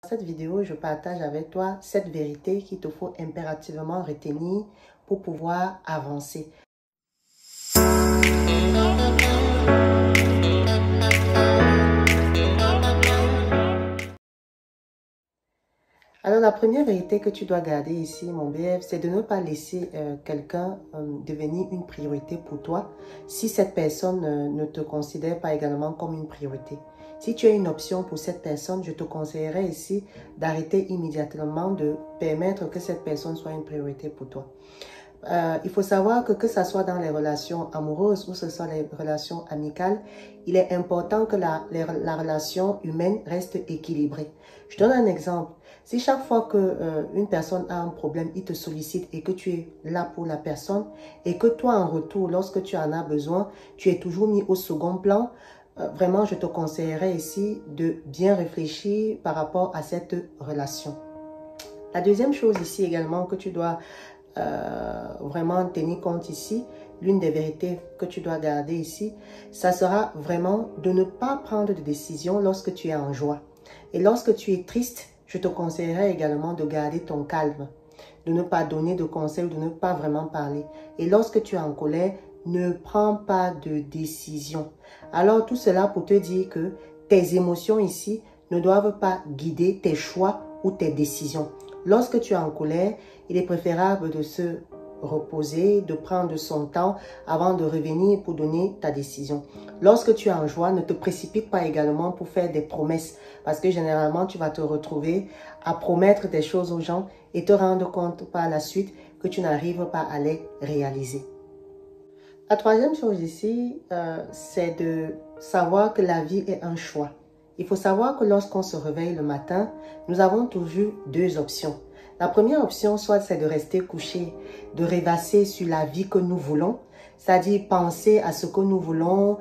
Dans cette vidéo, je partage avec toi cette vérité qu'il te faut impérativement retenir pour pouvoir avancer. Alors, la première vérité que tu dois garder ici, mon BF, c'est de ne pas laisser quelqu'un devenir une priorité pour toi si cette personne ne te considère pas également comme une priorité. Si tu as une option pour cette personne, je te conseillerais ici d'arrêter immédiatement de permettre que cette personne soit une priorité pour toi. Il faut savoir que ce soit dans les relations amoureuses ou ce soit les relations amicales, il est important que la relation humaine reste équilibrée. Je donne un exemple. Si chaque fois qu'une personne a un problème, il te sollicite et que tu es là pour la personne et que toi en retour, lorsque tu en as besoin, tu es toujours mis au second plan, vraiment je te conseillerais ici de bien réfléchir par rapport à cette relation. La deuxième chose ici également que tu dois vraiment tenir compte ici, l'une des vérités que tu dois garder ici, ça sera vraiment de ne pas prendre de décision lorsque tu es en joie. Et lorsque tu es triste, je te conseillerais également de garder ton calme, de ne pas donner de conseils, de ne pas vraiment parler. Et lorsque tu es en colère, ne prends pas de décision. Alors tout cela pour te dire que tes émotions ici ne doivent pas guider tes choix ou tes décisions. Lorsque tu es en colère, il est préférable de se reposer, de prendre son temps avant de revenir pour donner ta décision. Lorsque tu es en joie, ne te précipite pas également pour faire des promesses parce que généralement, tu vas te retrouver à promettre des choses aux gens et te rendre compte par la suite que tu n'arrives pas à les réaliser. La troisième chose ici, c'est de savoir que la vie est un choix. Il faut savoir que lorsqu'on se réveille le matin, nous avons toujours deux options. La première option, soit c'est de rester couché, de rêvasser sur la vie que nous voulons, c'est-à-dire penser à ce que nous voulons,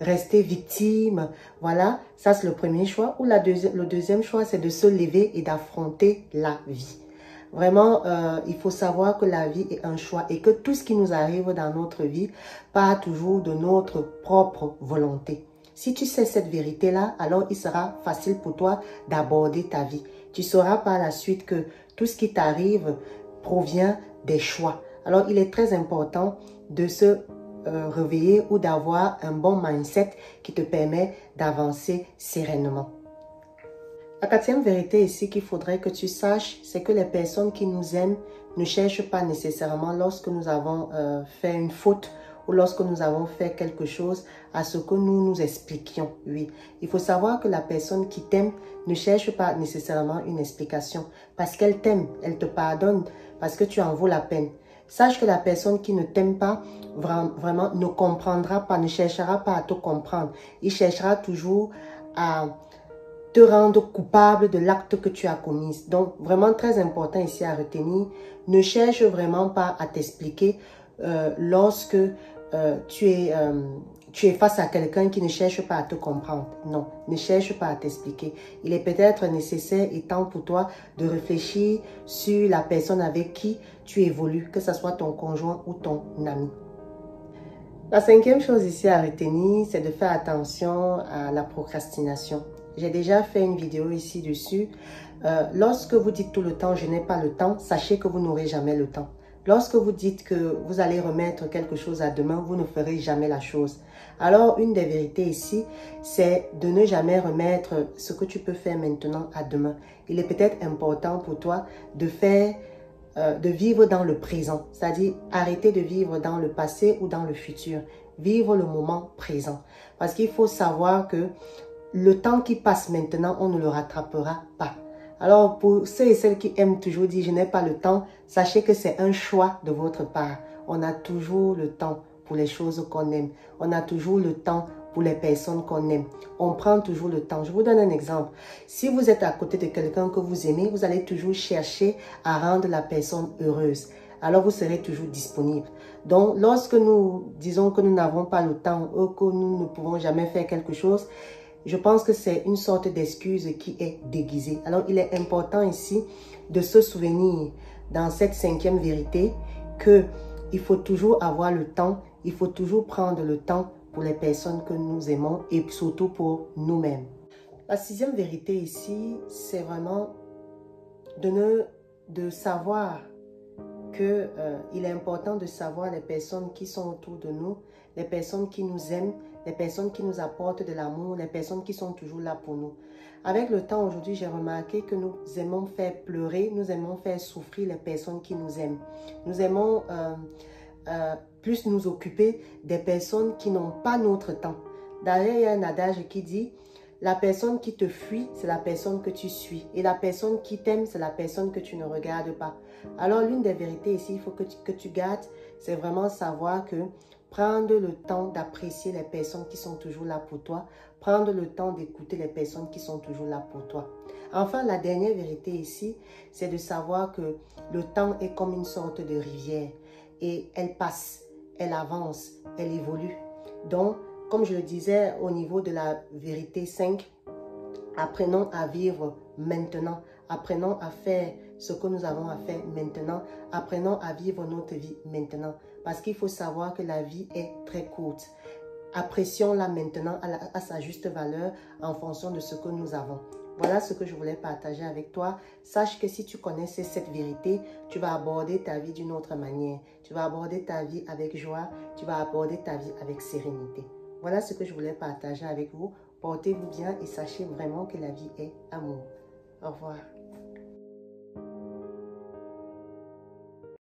rester victime, voilà, ça c'est le premier choix. Ou le deuxième choix, c'est de se lever et d'affronter la vie. Vraiment, il faut savoir que la vie est un choix et que tout ce qui nous arrive dans notre vie part toujours de notre propre volonté. Si tu sais cette vérité-là, alors il sera facile pour toi d'aborder ta vie. Tu sauras par la suite que tout ce qui t'arrive provient des choix. Alors, il est très important de se réveiller ou d'avoir un bon mindset qui te permet d'avancer sereinement. La quatrième vérité ici qu'il faudrait que tu saches, c'est que les personnes qui nous aiment ne cherchent pas nécessairement lorsque nous avons fait une faute ou lorsque nous avons fait quelque chose à ce que nous nous expliquions. Oui, il faut savoir que la personne qui t'aime ne cherche pas nécessairement une explication parce qu'elle t'aime, elle te pardonne parce que tu en vaux la peine. Sache que la personne qui ne t'aime pas vraiment ne comprendra pas, ne cherchera pas à te comprendre. Il cherchera toujours à te rendre coupable de l'acte que tu as commis. Donc, vraiment très important ici à retenir, ne cherche vraiment pas à t'expliquer lorsque tu es face à quelqu'un qui ne cherche pas à te comprendre. Non, ne cherche pas à t'expliquer. Il est peut-être nécessaire et temps pour toi de réfléchir sur la personne avec qui tu évolues, que ce soit ton conjoint ou ton ami. La cinquième chose ici à retenir, c'est de faire attention à la procrastination. J'ai déjà fait une vidéo ici dessus. Lorsque vous dites tout le temps « je n'ai pas le temps », sachez que vous n'aurez jamais le temps. Lorsque vous dites que vous allez remettre quelque chose à demain, vous ne ferez jamais la chose. Alors, une des vérités ici, c'est de ne jamais remettre ce que tu peux faire maintenant à demain. Il est peut-être important pour toi de vivre dans le présent, c'est-à-dire arrêter de vivre dans le passé ou dans le futur. Vivre le moment présent. Parce qu'il faut savoir que le temps qui passe maintenant, on ne le rattrapera pas. Alors, pour ceux et celles qui aiment toujours dire « je n'ai pas le temps », sachez que c'est un choix de votre part. On a toujours le temps pour les choses qu'on aime. On a toujours le temps pour les personnes qu'on aime. On prend toujours le temps. Je vous donne un exemple. Si vous êtes à côté de quelqu'un que vous aimez, vous allez toujours chercher à rendre la personne heureuse. Alors, vous serez toujours disponible. Donc, lorsque nous disons que nous n'avons pas le temps ou que nous ne pouvons jamais faire quelque chose, je pense que c'est une sorte d'excuse qui est déguisée. Alors, il est important ici de se souvenir dans cette cinquième vérité qu'il faut toujours avoir le temps, il faut toujours prendre le temps pour les personnes que nous aimons et surtout pour nous-mêmes. La sixième vérité ici, c'est vraiment de savoir que il est important de savoir les personnes qui sont autour de nous, les personnes qui nous aiment, les personnes qui nous apportent de l'amour, les personnes qui sont toujours là pour nous. Avec le temps aujourd'hui, j'ai remarqué que nous aimons faire pleurer, nous aimons faire souffrir les personnes qui nous aiment. Nous aimons plus nous occuper des personnes qui n'ont pas notre temps. D'ailleurs, il y a un adage qui dit: la personne qui te fuit, c'est la personne que tu suis. Et la personne qui t'aime, c'est la personne que tu ne regardes pas. Alors, l'une des vérités ici, il faut que tu gardes, c'est vraiment savoir que prendre le temps d'apprécier les personnes qui sont toujours là pour toi, prendre le temps d'écouter les personnes qui sont toujours là pour toi. Enfin, la dernière vérité ici, c'est de savoir que le temps est comme une sorte de rivière et elle passe, elle avance, elle évolue. Donc, comme je le disais au niveau de la vérité 5, apprenons à vivre maintenant. Apprenons à faire ce que nous avons à faire maintenant. Apprenons à vivre notre vie maintenant. Parce qu'il faut savoir que la vie est très courte. Apprécions-la maintenant à sa juste valeur en fonction de ce que nous avons. Voilà ce que je voulais partager avec toi. Sache que si tu connaissais cette vérité, tu vas aborder ta vie d'une autre manière. Tu vas aborder ta vie avec joie. Tu vas aborder ta vie avec sérénité. Voilà ce que je voulais partager avec vous. Portez-vous bien et sachez vraiment que la vie est amour. Au revoir.